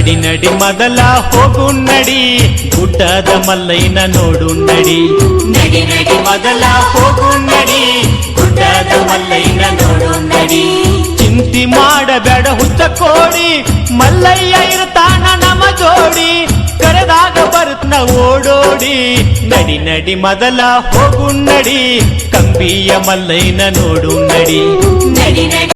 ನಡಿ ನಡಿ ಮೊದಲ ಹೋಗು ನಡಿ ಗುಡ್ಡದ ಮಲ್ಲಯ್ಯನ ನೋಡು ನಡಿ ನಡಿ ನಡಿ ಮೊದಲ ಹೋಗು ನಡಿ ಗುಡ್ಡದ ಮಲ್ಲಯ್ಯನ ನೋಡು ನಡಿ ಚಿಂತಿ ಮಾಡಬೇಡ ಹುಚ್ಚ ಕೋಡಿ ಮಲ್ಲಯ್ಯ ಇರ್ತಾನ ನಮ ಜೋಡಿ ಕರೆದಾಗ ಬರುತ್ತನ ಓಡೋಡಿ ನಡಿ ನಡಿ ಮೊದಲ ಹೋಗು ನಡಿ ಕಂಬಿಯ ಮಲ್ಲಯ್ಯನ ನೋಡು ನಡಿ ನಡಿ ನಡಿ